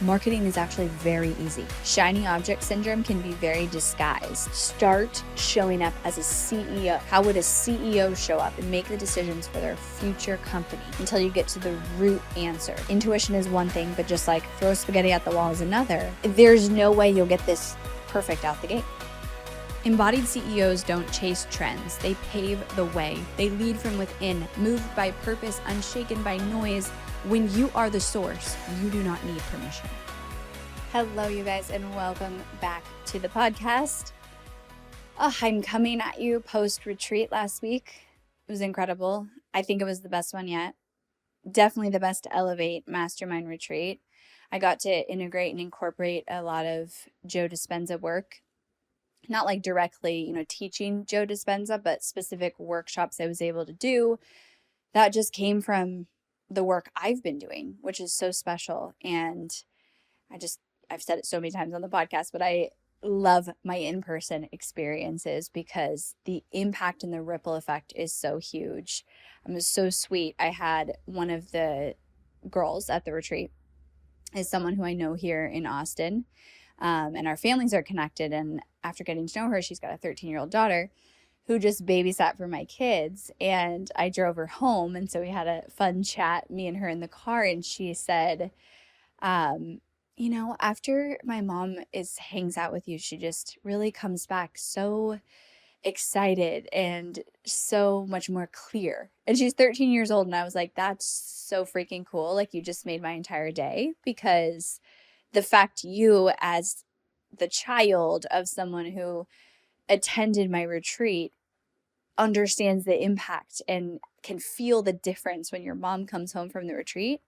marketing is actually very easy. Shiny object syndrome can be very disguised. Start showing up as a CEO. How would a CEO show up and make the decisions for their future company until you get to the root answer? Intuition is one thing, but just like throw spaghetti at the wall is another. There's no way you'll get this perfect out the gate. Embodied CEOs don't chase trends. They pave the way. They lead from within, moved by purpose, unshaken by noise. When you are the source, you do not need permission. Hello, you guys, and welcome back to the podcast. I'm coming at you post-retreat last week. It was incredible. I think it was the best one yet. Definitely the best Elevate Mastermind retreat. I got to integrate and incorporate a lot of Joe Dispenza work. Not like directly, teaching Joe Dispenza, but specific workshops I was able to do that just came from the work I've been doing, which is so special. And I've said it so many times on the podcast, but I love my in-person experiences because the impact and the ripple effect is so huge. It was so sweet. I had one of the girls at the retreat is someone who I know here in Austin. And our families are connected. And after getting to know her, she's got a 13-year-old daughter who just babysat for my kids. And I drove her home. And so we had a fun chat, me and her in the car. And she said, after my mom hangs out with you, she just really comes back so excited and so much more clear. And she's 13 years old. And I was like, that's so freaking cool. Like, you just made my entire day, because the fact you, as the child of someone who attended my retreat, understands the impact and can feel the difference when your mom comes home from the retreat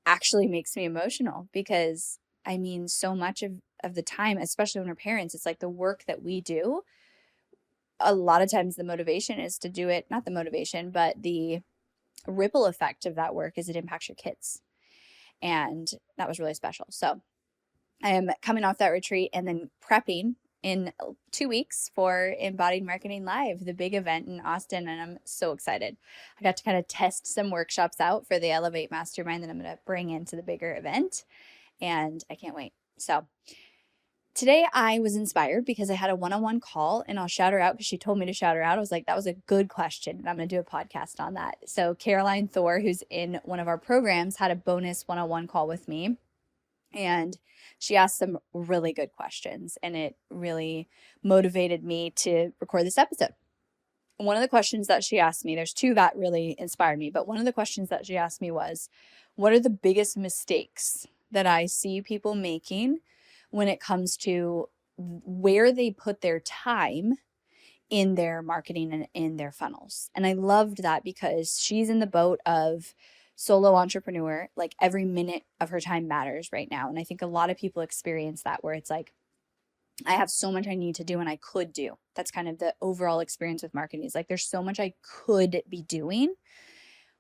actually makes me emotional, because so much of the time, especially when we're parents, it's like the work that we do. A lot of times the motivation is to do it, not the motivation, but the ripple effect of that work is it impacts your kids. And that was really special. So I am coming off that retreat and then prepping in 2 weeks for Embodied Marketing Live, the big event in Austin. And I'm so excited. I got to kind of test some workshops out for the Elevate Mastermind that I'm going to bring into the bigger event. And I can't wait. So today I was inspired because I had a one-on-one call, and I'll shout her out because she told me to shout her out. I was like, that was a good question, and I'm going to do a podcast on that. So Caroline Thor, who's in one of our programs, had a bonus one-on-one call with me, and she asked some really good questions, and it really motivated me to record this episode. One of the questions that she asked me, there's two that really inspired me, but one of the questions that she asked me was, what are the biggest mistakes that I see people making when it comes to where they put their time in their marketing and in their funnels? And I loved that because she's in the boat of solo entrepreneur. Like, every minute of her time matters right now. And I think a lot of people experience that, where it's like, I have so much I need to do and I could do. That's kind of the overall experience with marketing. Is like, there's so much I could be doing.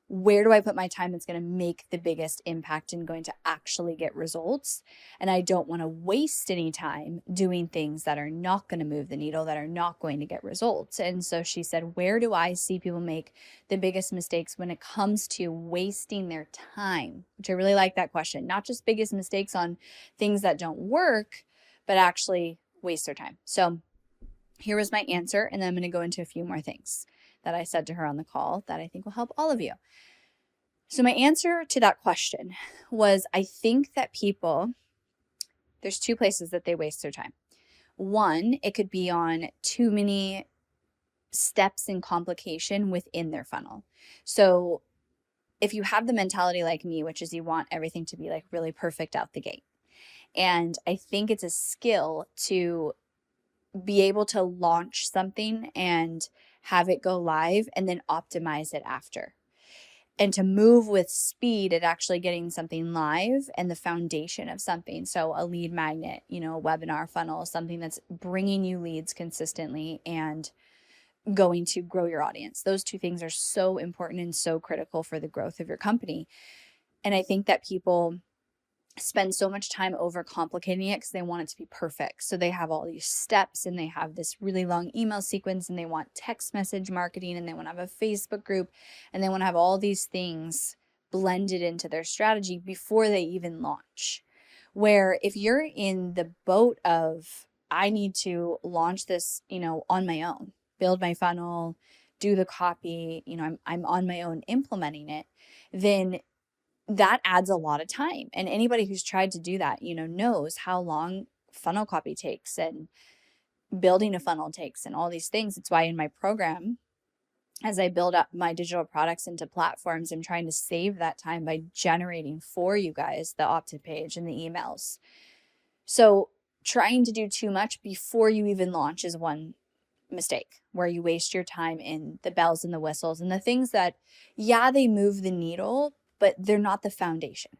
Where do I put my time that's going to make the biggest impact and going to actually get results? And I don't want to waste any time doing things that are not going to move the needle, that are not going to get results. And so she said, where do I see people make the biggest mistakes when it comes to wasting their time? Which I really like that question. Not just biggest mistakes on things that don't work, but actually waste their time. So here was my answer. And then I'm going to go into a few more things that I said to her on the call that I think will help all of you. So my answer to that question was, I think that there's two places that they waste their time. One, it could be on too many steps and complication within their funnel. So if you have the mentality like me, which is you want everything to be like really perfect out the gate. And I think it's a skill to be able to launch something and have it go live and then optimize it after. And to move with speed at actually getting something live and the foundation of something. So a lead magnet, a webinar funnel, something that's bringing you leads consistently and going to grow your audience. Those two things are so important and so critical for the growth of your company. And I think that people spend so much time overcomplicating it because they want it to be perfect. So they have all these steps and they have this really long email sequence and they want text message marketing and they want to have a Facebook group and they want to have all these things blended into their strategy before they even launch. Where if you're in the boat of, I need to launch this, on my own, build my funnel, do the copy, I'm on my own implementing it, then that adds a lot of time. And anybody who's tried to do that, knows how long funnel copy takes and building a funnel takes and all these things. It's why in my program, as I build up my digital products into platforms, I'm trying to save that time by generating for you guys the opt-in page and the emails. So trying to do too much before you even launch is one mistake, where you waste your time in the bells and the whistles and the things that, yeah, they move the needle, but they're not the foundation.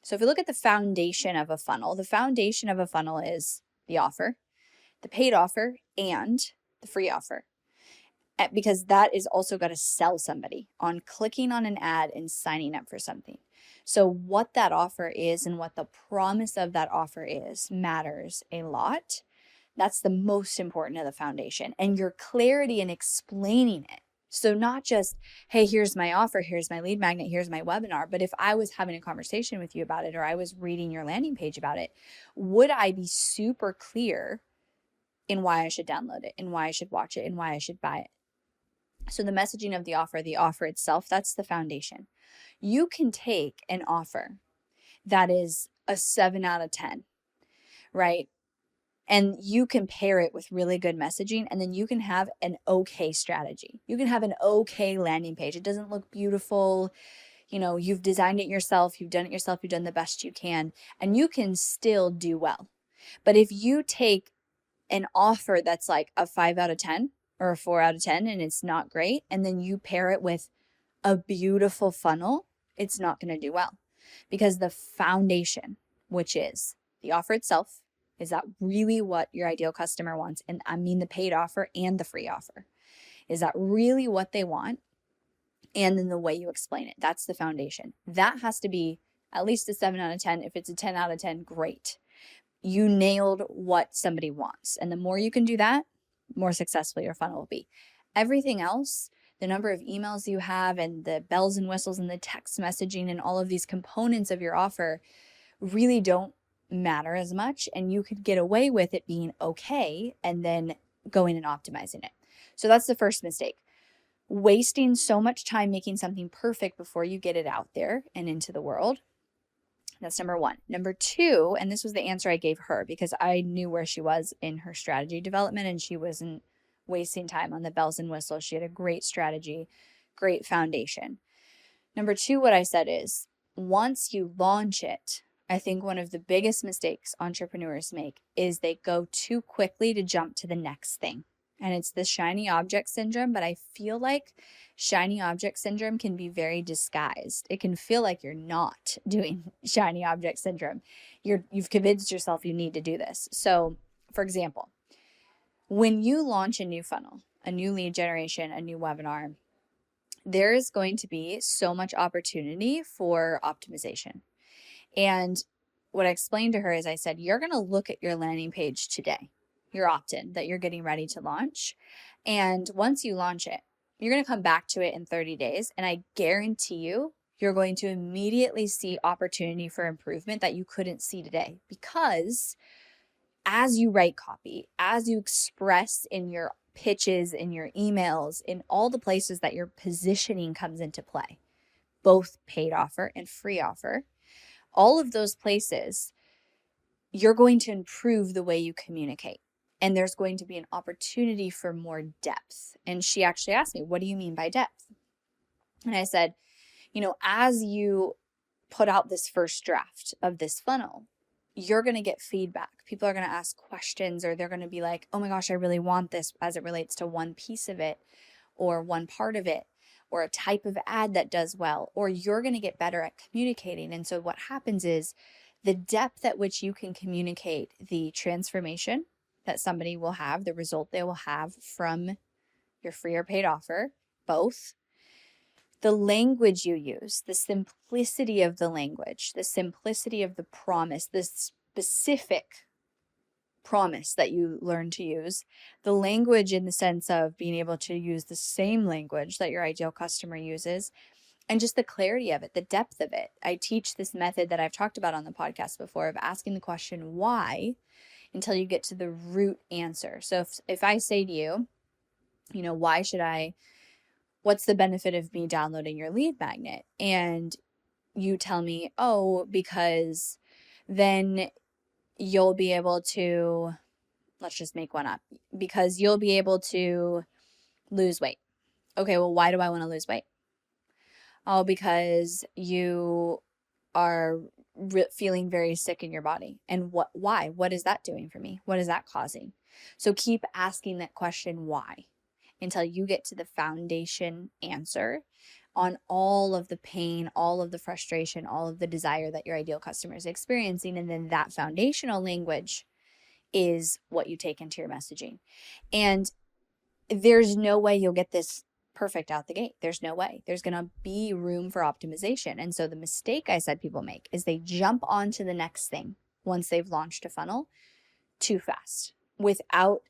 So if you look at the foundation of a funnel, the foundation of a funnel is the offer, the paid offer, and the free offer. Because that is also got to sell somebody on clicking on an ad and signing up for something. So what that offer is and what the promise of that offer is matters a lot. That's the most important of the foundation, and your clarity in explaining it. So not just, hey, here's my offer, here's my lead magnet, here's my webinar, but if I was having a conversation with you about it, or I was reading your landing page about it, would I be super clear in why I should download it, and why I should watch it, and why I should buy it? So the messaging of the offer itself, that's the foundation. You can take an offer that is a 7 out of 10, right? And you can pair it with really good messaging, and then you can have an okay strategy. You can have an okay landing page. It doesn't look beautiful. You've designed it yourself. You've done it yourself. You've done the best you can, and you can still do well. But if you take an offer that's like a 5 out of 10 or a 4 out of 10 and it's not great, and then you pair it with a beautiful funnel, it's not going to do well, because the foundation, which is the offer itself, is that really what your ideal customer wants? And I mean the paid offer and the free offer. Is that really what they want? And then the way you explain it, that's the foundation. That has to be at least a 7 out of 10. If it's a 10 out of 10, great. You nailed what somebody wants. And the more you can do that, more successful your funnel will be. Everything else, the number of emails you have and the bells and whistles and the text messaging and all of these components of your offer really don't matter as much, and you could get away with it being okay and then going and optimizing it. So that's the first mistake. Wasting so much time making something perfect before you get it out there and into the world. That's number one. Number two, and this was the answer I gave her because I knew where she was in her strategy development, and she wasn't wasting time on the bells and whistles. She had a great strategy, great foundation. Number two, what I said is, once you launch it, I think one of the biggest mistakes entrepreneurs make is they go too quickly to jump to the next thing. And it's the shiny object syndrome, but I feel like shiny object syndrome can be very disguised. It can feel like you're not doing shiny object syndrome. You've convinced yourself you need to do this. So, for example, when you launch a new funnel, a new lead generation, a new webinar, there is going to be so much opportunity for optimization. And what I explained to her is, I said, you're going to look at your landing page today, your opt-in that you're getting ready to launch. And once you launch it, you're going to come back to it in 30 days. And I guarantee you're going to immediately see opportunity for improvement that you couldn't see today. Because as you write copy, as you express in your pitches, in your emails, in all the places that your positioning comes into play, both paid offer and free offer, all of those places, you're going to improve the way you communicate. And there's going to be an opportunity for more depth. And she actually asked me, what do you mean by depth? And I said, as you put out this first draft of this funnel, you're going to get feedback. People are going to ask questions, or they're going to be like, oh my gosh, I really want this as it relates to one piece of it or one part of it, or a type of ad that does well, or you're going to get better at communicating. And so what happens is the depth at which you can communicate the transformation that somebody will have, the result they will have from your free or paid offer, both, the language you use, the simplicity of the language, the simplicity of the promise, the specific promise that you learn to use, the language in the sense of being able to use the same language that your ideal customer uses, and just the clarity of it, the depth of it. I teach this method that I've talked about on the podcast before of asking the question why until you get to the root answer. So if I say to you, why should what's the benefit of me downloading your lead magnet? And you tell me, oh, because then you'll be able to, let's just make one up, because you'll be able to lose weight. Okay, well, why do I want to lose weight? Oh, because you are feeling very sick in your body. And why? What is that doing for me? What is that causing? So keep asking that question, why, until you get to the foundation answer on all of the pain, all of the frustration, all of the desire that your ideal customer is experiencing. And then that foundational language is what you take into your messaging. And there's no way you'll get this perfect out the gate. There's no way. There's going to be room for optimization. And so the mistake I said people make is they jump onto the next thing once they've launched a funnel too fast without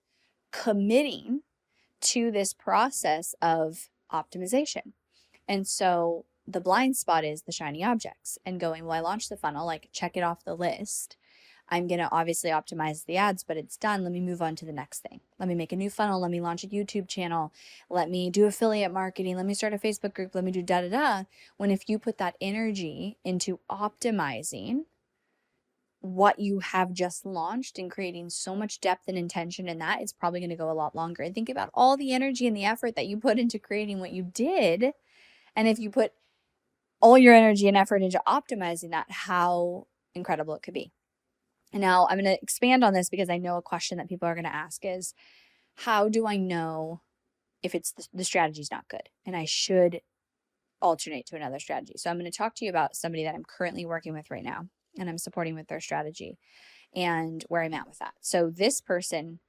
committing to this process of optimization. And so the blind spot is the shiny objects and going, well, I launched the funnel, like check it off the list. I'm going to obviously optimize the ads, but it's done. Let me move on to the next thing. Let me make a new funnel. Let me launch a YouTube channel. Let me do affiliate marketing. Let me start a Facebook group. Let me do da da da. When if you put that energy into optimizing what you have just launched and creating so much depth and intention in that, it's probably going to go a lot longer. And think about all the energy and the effort that you put into creating what you did. And if you put all your energy and effort into optimizing that, how incredible it could be. And now I'm going to expand on this because I know a question that people are going to ask is, how do I know if it's the strategy's not good and I should alternate to another strategy? So I'm going to talk to you about somebody that I'm currently working with right now and I'm supporting with their strategy and where I'm at with that. So this person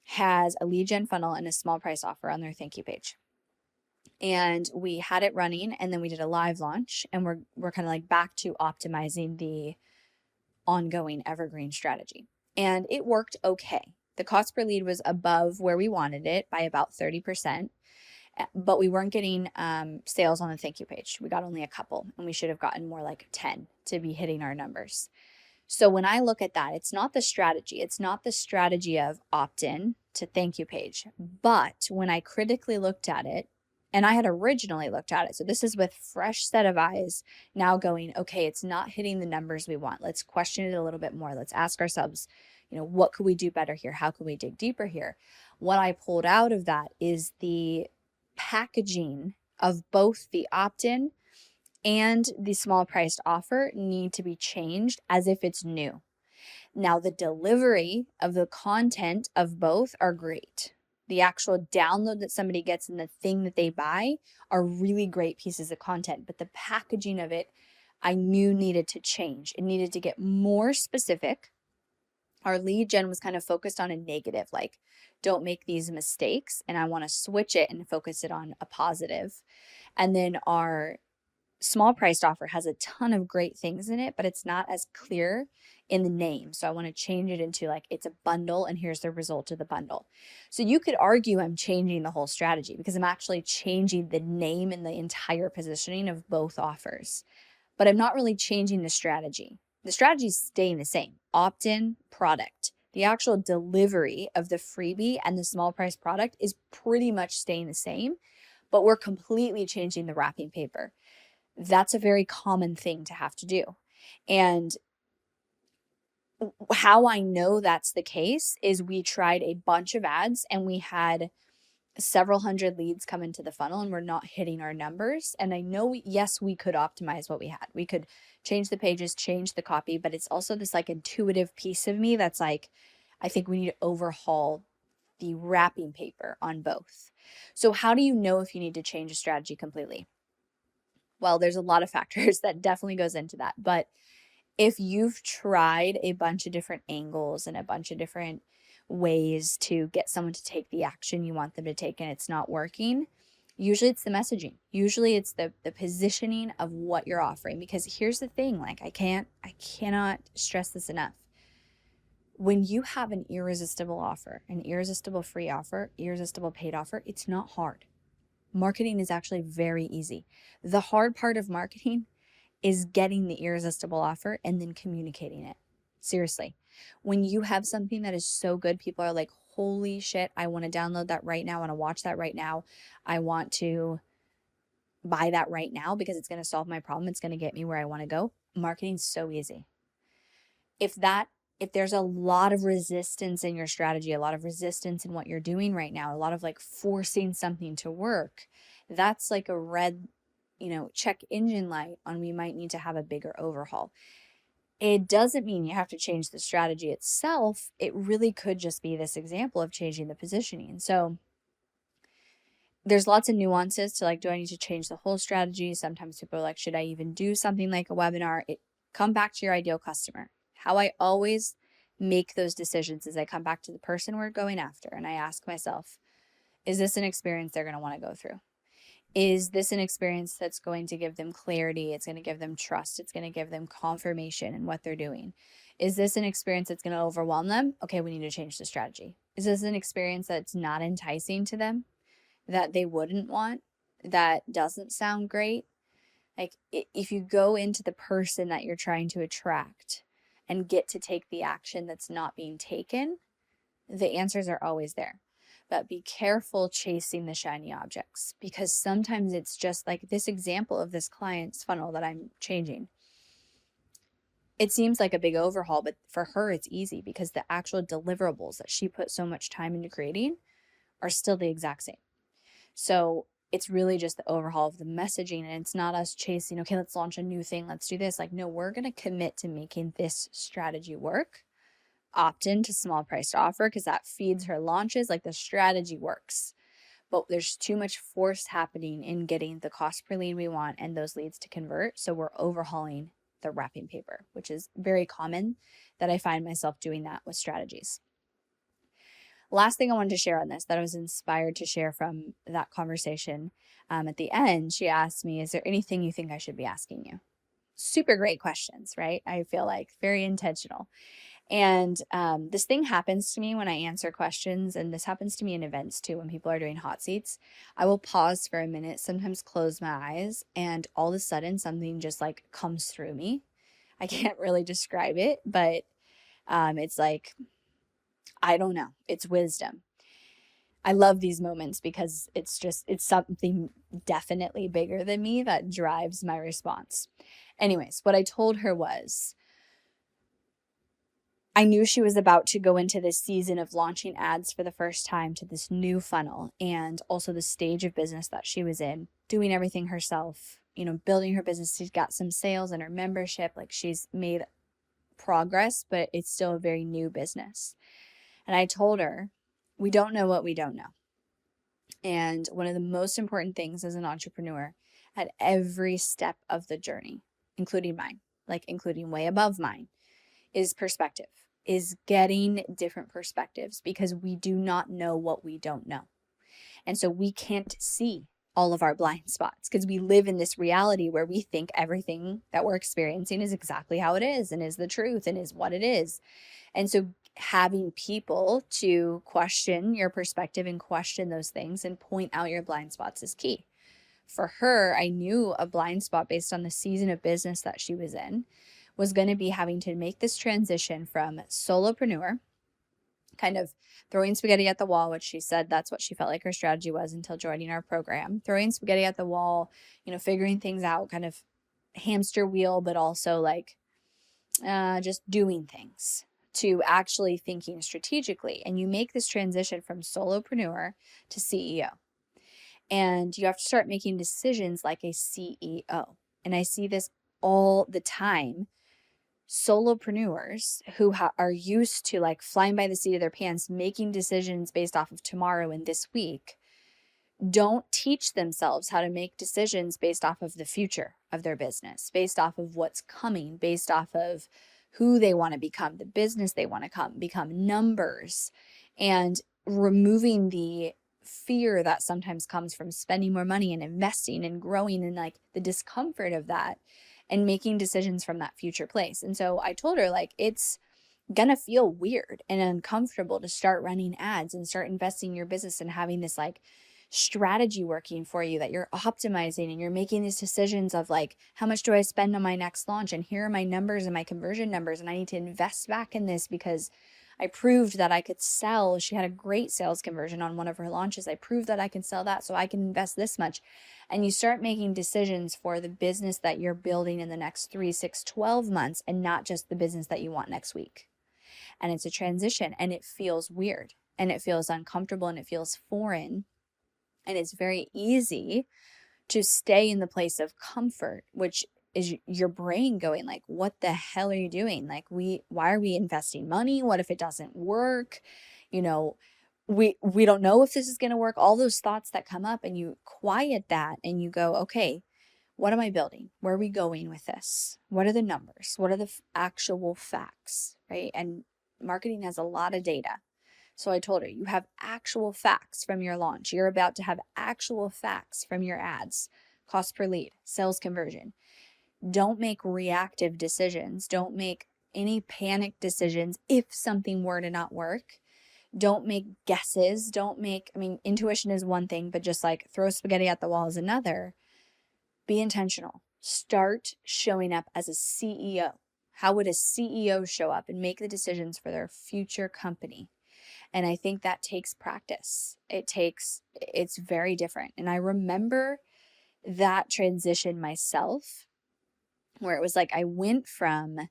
has a lead gen funnel and a small price offer on their thank you page. And we had it running and then we did a live launch and we're kind of like back to optimizing the ongoing evergreen strategy. And it worked okay. The cost per lead was above where we wanted it by about 30%, but we weren't getting sales on the thank you page. We got only a couple and we should have gotten more like 10 to be hitting our numbers. So when I look at that, it's not the strategy. It's not the strategy of opt-in to thank you page. But when I critically looked at it, and I had originally looked at it, so this is with fresh set of eyes now going, okay, it's not hitting the numbers we want. Let's question it a little bit more. Let's ask ourselves, what could we do better here? How can we dig deeper here? What I pulled out of that is the packaging of both the opt-in and the small priced offer need to be changed as if it's new. Now, the delivery of the content of both are great. The actual download that somebody gets and the thing that they buy are really great pieces of content, but the packaging of it, I knew needed to change. It needed to get more specific. Our lead gen was kind of focused on a negative, like, don't make these mistakes. And I want to switch it and focus it on a positive. And then our small priced offer has a ton of great things in it, but it's not as clear in the name. So I want to change it into like, it's a bundle and here's the result of the bundle. So you could argue I'm changing the whole strategy because I'm actually changing the name and the entire positioning of both offers, but I'm not really changing the strategy. The strategy is staying the same. Opt-in, product. The actual delivery of the freebie and the small price product is pretty much staying the same, but we're completely changing the wrapping paper. That's a very common thing to have to do. And how I know that's the case is we tried a bunch of ads and we had several hundred leads come into the funnel and we're not hitting our numbers. And I know, yes, we could optimize what we had. We could change the pages, change the copy, but it's also this like intuitive piece of me that's like, I think we need to overhaul the wrapping paper on both. So how do you know if you need to change a strategy completely? Well, there's a lot of factors that definitely goes into that. But if you've tried a bunch of different angles and a bunch of different ways to get someone to take the action you want them to take and it's not working, usually it's the messaging. Usually it's the positioning of what you're offering. Because here's the thing, like I cannot stress this enough. When you have an irresistible offer, an irresistible free offer, irresistible paid offer, it's not hard. Marketing is actually very easy. The hard part of marketing is getting the irresistible offer and then communicating it. Seriously. When you have something that is so good, people are like, holy shit, I want to download that right now. I want to watch that right now. I want to buy that right now because it's going to solve my problem. It's going to get me where I want to go. Marketing's so easy. If there's a lot of resistance in your strategy, a lot of resistance in what you're doing right now, a lot of like forcing something to work, that's like a red, check engine light on we might need to have a bigger overhaul. It doesn't mean you have to change the strategy itself. It really could just be this example of changing the positioning. So there's lots of nuances to like, do I need to change the whole strategy? Sometimes people are like, should I even do something like a webinar? Come back to your ideal customer. How I always make those decisions is I come back to the person we're going after and I ask myself, is this an experience they're going to want to go through? Is this an experience that's going to give them clarity? It's going to give them trust. It's going to give them confirmation in what they're doing. Is this an experience that's going to overwhelm them? Okay, we need to change the strategy. Is this an experience that's not enticing to them, that they wouldn't want, that doesn't sound great? Like if you go into the person that you're trying to attract and get to take the action that's not being taken, the answers are always there. But be careful chasing the shiny objects, because sometimes it's just like this example of this client's funnel that I'm changing. It seems like a big overhaul, but for her, it's easy because the actual deliverables that she put so much time into creating are still the exact same. So it's really just the overhaul of the messaging, and it's not us chasing, okay, let's launch a new thing, let's do this. Like, no, we're going to commit to making this strategy work. Opt in to small priced offer because that feeds her launches. Like, the strategy works, but there's too much force happening in getting the cost per lead we want and those leads to convert. So we're overhauling the wrapping paper, which is very common that I find myself doing that with strategies. Last thing I wanted to share on this that I was inspired to share from that conversation, at the end, she asked me, is there anything you think I should be asking you? Super great questions, right? I feel like very intentional. And this thing happens to me when I answer questions, and this happens to me in events too, when people are doing hot seats. I will pause for a minute, sometimes close my eyes, and all of a sudden something just like comes through me. I can't really describe it, but it's like, I don't know, it's wisdom. I love these moments because it's something definitely bigger than me that drives my response. Anyways, what I told her was, I knew she was about to go into this season of launching ads for the first time to this new funnel, and also the stage of business that she was in, doing everything herself, building her business. She's got some sales in her membership, like she's made progress, but it's still a very new business. And I told her, we don't know what we don't know. And one of the most important things as an entrepreneur at every step of the journey, including mine, like including way above mine, is perspective, is getting different perspectives, because we do not know what we don't know. And so we can't see all of our blind spots because we live in this reality where we think everything that we're experiencing is exactly how it is and is the truth and is what it is. And so having people to question your perspective and question those things and point out your blind spots is key. For her, I knew a blind spot based on the season of business that she was in was going to be having to make this transition from solopreneur, kind of throwing spaghetti at the wall, which she said that's what she felt like her strategy was until joining our program, throwing spaghetti at the wall, figuring things out, kind of hamster wheel, but also like just doing things, to actually thinking strategically. And you make this transition from solopreneur to CEO. And you have to start making decisions like a CEO. And I see this all the time. Solopreneurs who are used to like flying by the seat of their pants, making decisions based off of tomorrow and this week, don't teach themselves how to make decisions based off of the future of their business, based off of what's coming, based off of who they want to become, the business they want to become, numbers, and removing the fear that sometimes comes from spending more money and investing and growing, and like the discomfort of that, and making decisions from that future place. And so I told her, like, it's gonna feel weird and uncomfortable to start running ads and start investing in your business and having this like strategy working for you, that you're optimizing and you're making these decisions of like, how much do I spend on my next launch? And here are my numbers and my conversion numbers. And I need to invest back in this because I proved that I could sell. She had a great sales conversion on one of her launches. I proved that I can sell that, so I can invest this much. And you start making decisions for the business that you're building in the next 3, 6, 12 months, and not just the business that you want next week. And it's a transition, and it feels weird, and it feels uncomfortable, and it feels foreign. And it's very easy to stay in the place of comfort, which is your brain going like, what the hell are you doing? Like, why are we investing money? What if it doesn't work? You know, we don't know if this is going to work. All those thoughts that come up, and you quiet that and you go, okay, what am I building? Where are we going with this? What are the numbers? What are the actual facts, right? And marketing has a lot of data. So I told her, you have actual facts from your launch. You're about to have actual facts from your ads, cost per lead, sales conversion. Don't make reactive decisions. Don't make any panic decisions if something were to not work. Don't make guesses. Intuition is one thing, but just like throw spaghetti at the wall is another. Be intentional. Start showing up as a CEO. How would a CEO show up and make the decisions for their future company? And I think that takes practice. It's very different. And I remember that transition myself, where it was like I went from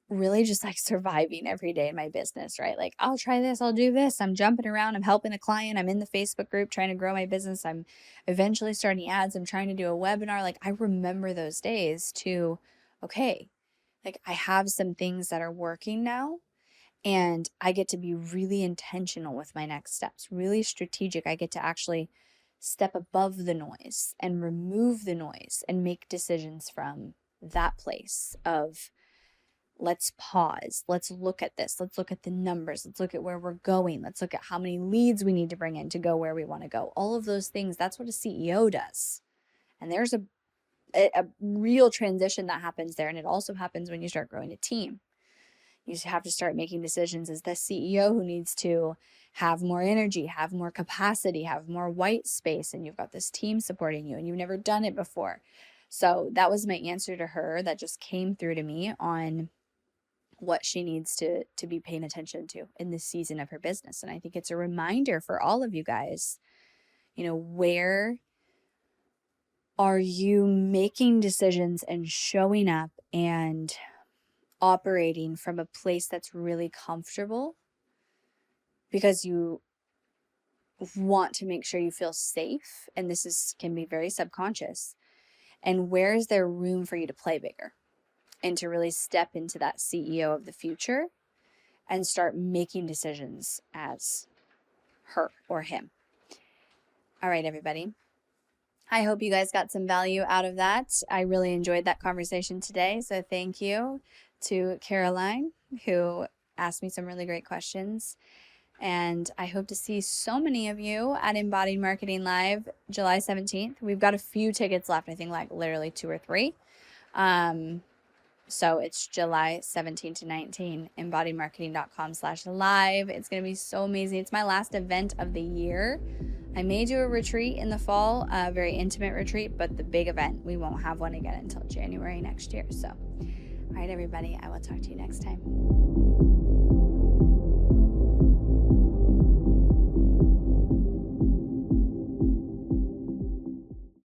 really just like surviving every day in my business, right? Like, I'll try this, I'll do this. I'm jumping around, I'm helping a client, I'm in the Facebook group trying to grow my business. I'm eventually starting ads, I'm trying to do a webinar. Like, I remember those days to, okay, like I have some things that are working now. And I get to be really intentional with my next steps, really strategic. I get to actually step above the noise and remove the noise and make decisions from that place of, let's pause. Let's look at this. Let's look at the numbers. Let's look at where we're going. Let's look at how many leads we need to bring in to go where we want to go. All of those things, that's what a CEO does. And there's a real transition that happens there. And it also happens when you start growing a team. You have to start making decisions as the CEO who needs to have more energy, have more capacity, have more white space, and you've got this team supporting you and you've never done it before. So that was my answer to her that just came through to me on what she needs to be paying attention to in this season of her business. And I think it's a reminder for all of you guys, where are you making decisions and showing up and operating from a place that's really comfortable because you want to make sure you feel safe, and this can be very subconscious, and where is there room for you to play bigger and to really step into that CEO of the future and start making decisions as her or him. All right, everybody. I hope you guys got some value out of that. I really enjoyed that conversation today, so thank you to Caroline, who asked me some really great questions. And I hope to see so many of you at Embodied Marketing Live July 17th. We've got a few tickets left, I think like literally 2 or 3. So it's July 17 to 19, embodiedmarketing.com/live. It's going to be so amazing. It's my last event of the year. I may do a retreat in the fall, a very intimate retreat, but the big event, we won't have one again until January next year. So, all right, everybody, I will talk to you next time.